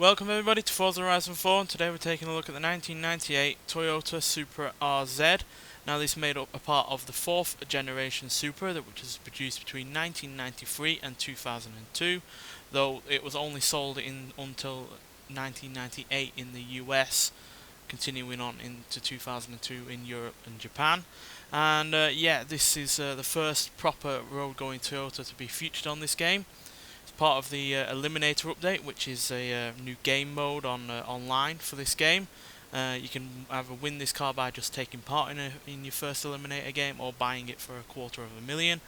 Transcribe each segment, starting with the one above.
Welcome everybody to Forza Horizon 4, and today we're taking a look at the 1998 Toyota Supra RZ. Now this made up a part of the 4th generation Supra, which was produced between 1993 and 2002, though it was only sold until 1998 in the US, continuing on into 2002 in Europe and Japan. And yeah, this is the first proper road-going Toyota to be featured on this game. It's part of the Eliminator update, which is a new game mode online for this game. You can either win this car by just taking part in your first Eliminator game or buying it for $250,000.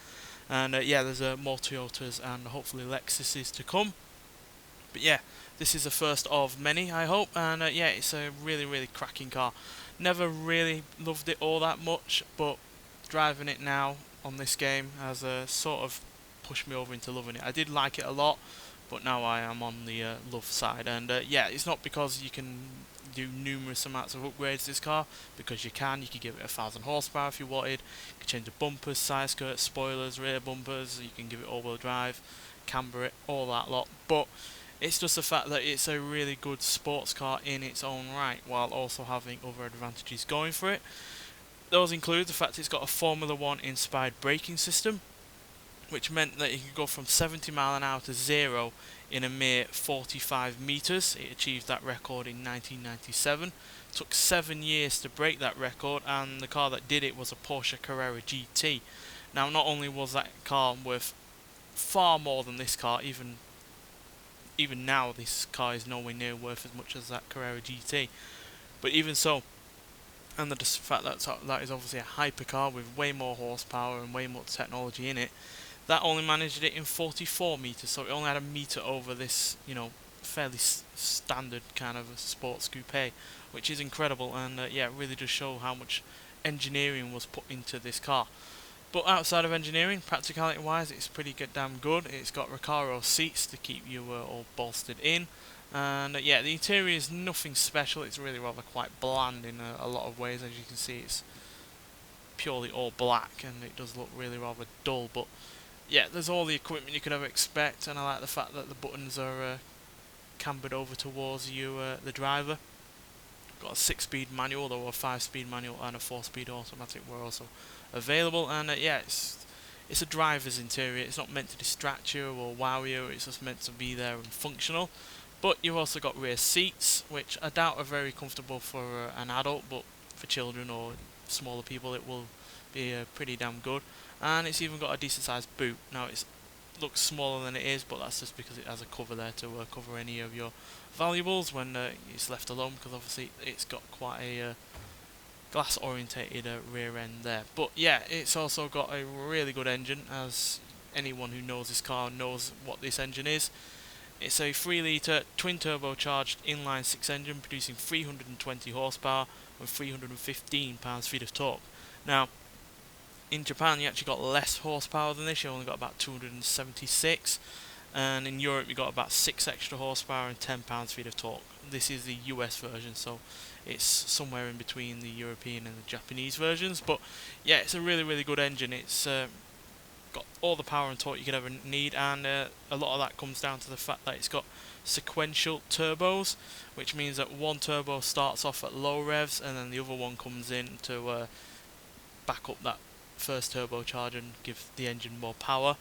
And yeah, there's more Toyotas and hopefully Lexuses to come. But yeah, this is the first of many, I hope. And yeah, it's a really cracking car. Never really loved it all that much, but driving it now on this game has sort of pushed me over into loving it. I did like it a lot, but now I am on the love side. And yeah, it's not because you can do numerous amounts of upgrades to this car, because you can give it 1,000 horsepower if you wanted. You can change the bumpers, side skirts, spoilers, rear bumpers. You can give it all-wheel drive, camber it, all that lot. But it's just the fact that it's a really good sports car in its own right, while also having other advantages going for it. Those include the fact it's got a Formula 1 inspired braking system, which meant that you could go from 70 mile an hour to 0 in a mere 45 meters. It achieved that record in 1997. Took 7 years to break that record, and the car that did it was a Porsche Carrera GT. Now, not only was that car worth far more than this car, even now this car is nowhere near worth as much as that Carrera GT, but even so, and the fact that that is obviously a hypercar with way more horsepower and way more technology in it, that only managed it in 44 meters, so it only had a meter over this, fairly standard kind of a sports coupe, which is incredible. And yeah, it really does show how much engineering was put into this car. But outside of engineering, practicality wise, it's pretty damn good. It's got Recaro seats to keep you all bolstered in, and yeah, the interior is nothing special. It's really rather quite bland in a lot of ways. As you can see, it's purely all black, and it does look really rather dull, but yeah, there's all the equipment you could ever expect, and I like the fact that the buttons are cambered over towards you, the driver. Got a 6-speed manual, though a 5-speed manual and a 4-speed automatic were also available. And yeah, it's a driver's interior. It's not meant to distract you or wow you. It's just meant to be there and functional. But you've also got rear seats, which I doubt are very comfortable for an adult, but for children or smaller people it will be pretty damn good. And it's even got a decent sized boot. Now it looks smaller than it is, but that's just because it has a cover there to cover any of your valuables when it's left alone, because obviously it's got quite a glass orientated rear end there. But yeah, it's also got a really good engine, as anyone who knows this car knows what this engine is. It's a 3-litre twin turbocharged inline 6 engine producing 320 horsepower and 315 pounds-feet of torque. Now, in Japan you actually got less horsepower than this. You only got about 276, and in Europe you got about 6 extra horsepower and 10 pounds-feet of torque. This is the US version, so it's somewhere in between the European and the Japanese versions. But yeah, it's a really good engine. It's got all the power and torque you could ever need, and a lot of that comes down to the fact that it's got sequential turbos, which means that one turbo starts off at low revs and then the other one comes in to back up that first turbocharger and give the engine more power.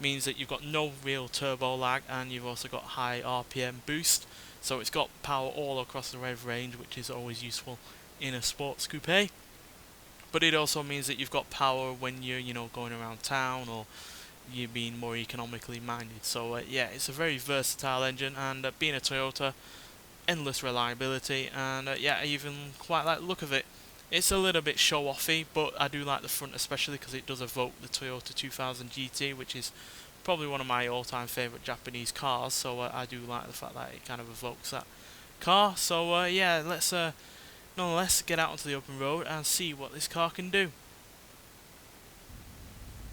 Means that you've got no real turbo lag, and you've also got high RPM boost, so it's got power all across the rev range, which is always useful in a sports coupe. But it also means that you've got power when you're going around town, or you're being more economically minded. So yeah, it's a very versatile engine, and being a Toyota, endless reliability, and yeah, I even quite like the look of it. It's a little bit show-offy, but I do like the front, especially because it does evoke the Toyota 2000 GT, which is probably one of my all-time favourite Japanese cars, so I do like the fact that it kind of evokes that car. So yeah, let's nonetheless get out onto the open road and see what this car can do.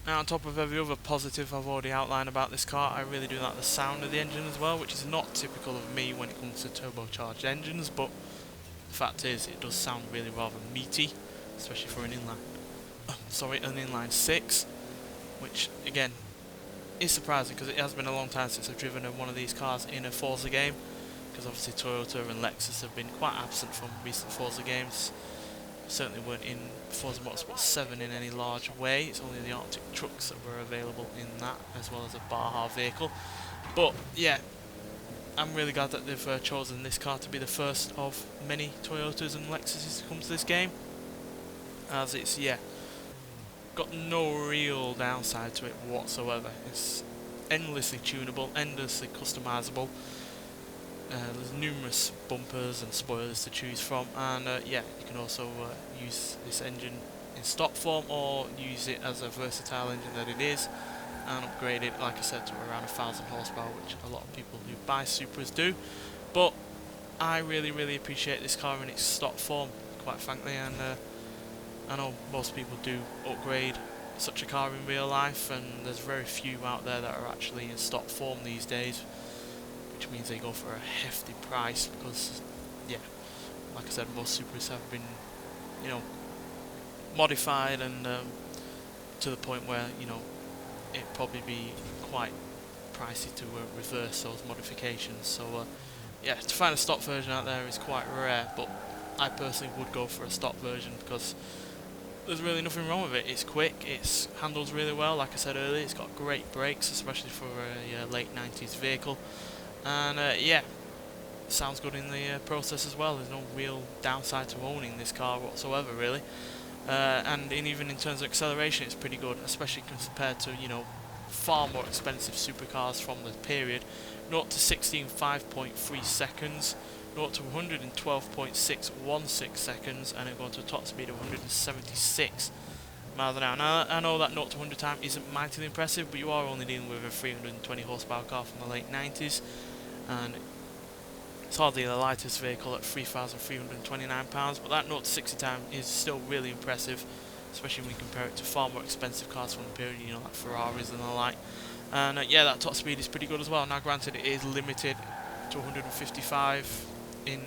Now, on top of every other positive I've already outlined about this car, I really do like the sound of the engine as well, which is not typical of me when it comes to turbocharged engines, but the fact is, it does sound really rather meaty, especially for an inline 6, which again is surprising because it has been a long time since I've driven one of these cars in a Forza game. because obviously Toyota and Lexus have been quite absent from recent Forza games. Certainly weren't in Forza Motorsport 7 in any large way. It's only the Arctic trucks that were available in that, as well as a Baja vehicle. But yeah, I'm really glad that they've chosen this car to be the first of many Toyotas and Lexuses to come to this game, as it's, yeah, got no real downside to it whatsoever. It's endlessly tunable, endlessly customizable. There's numerous bumpers and spoilers to choose from, and yeah, you can also use this engine in stock form or use it as a versatile engine that it is, and upgrade it, like I said, to around 1,000 horsepower, which a lot of people who buy Supras do. But I really appreciate this car in its stock form, quite frankly, and I know most people do upgrade such a car in real life, and there's very few out there that are actually in stock form these days, which means they go for a hefty price because, yeah, like I said, most Supras have been, you know, modified and to the point where, you know, it'd probably be quite pricey to reverse those modifications. So yeah, to find a stock version out there is quite rare, but I personally would go for a stock version because there's really nothing wrong with it. It's quick, it handles really well, like I said earlier, it's got great brakes, especially for a late 90s vehicle, and yeah, sounds good in the process as well. There's no real downside to owning this car whatsoever, really. And even in terms of acceleration, it's pretty good, especially compared to, you know, far more expensive supercars from the period. 0 to 60 in 5.3 seconds, 0 to 100 in 12.616 seconds, and it going to a top speed of 176 miles an hour. Now, I know that 0 to 100 time isn't mightily impressive, but you are only dealing with a 320 horsepower car from the late 90s, and it's hardly the lightest vehicle at 3,329 pounds, but that 0 to 60 time is still really impressive, especially when we compare it to far more expensive cars from the period, you know, like Ferraris and the like. And yeah, that top speed is pretty good as well. Now granted, it is limited to 155 in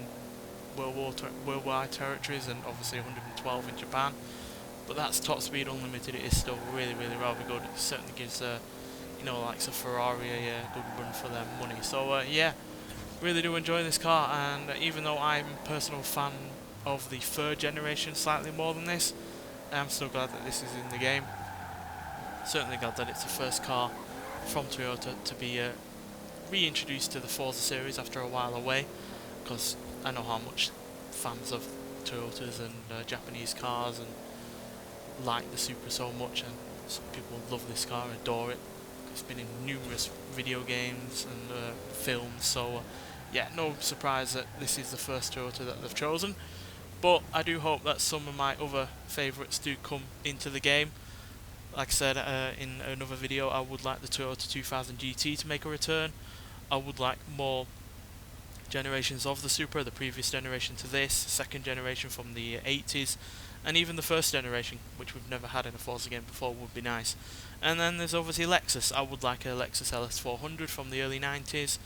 worldwide territories, and obviously 112 in Japan, but that's top speed unlimited. It is still really rather good. It certainly gives you know, like a Ferrari a good run for their money. So yeah, really do enjoy this car, and even though I'm a personal fan of the third generation slightly more than this, I'm still glad that this is in the game. Certainly glad that it's the first car from Toyota to be reintroduced to the Forza series after a while away, because I know how much fans of Toyotas and Japanese cars and like the Supra so much, and some people love this car, adore it. It's been in numerous video games and films, so yeah, no surprise that this is the first Toyota that they've chosen. But I do hope that some of my other favourites do come into the game. Like I said in another video, I would like the Toyota 2000 GT to make a return. I would like more generations of the Supra, the previous generation to this, second generation from the 80s, and even the first generation, which we've never had in a Forza game before, would be nice. And then there's obviously Lexus. I would like a Lexus LS400 from the early 90s.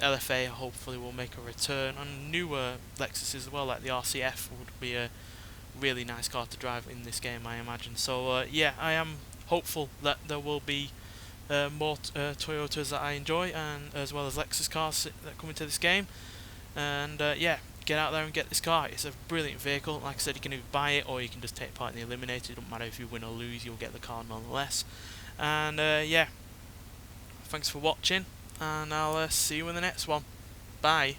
LFA hopefully will make a return, and newer Lexuses as well, like the RCF would be a really nice car to drive in this game, I imagine. So yeah, I am hopeful that there will be more Toyotas that I enjoy, and as well as Lexus cars that come into this game. And yeah, get out there and get this car. It's a brilliant vehicle. Like I said, you can either buy it or you can just take part in the Eliminator. It doesn't matter if you win or lose, you'll get the car nonetheless. And yeah, thanks for watching, and I'll see you in the next one. Bye.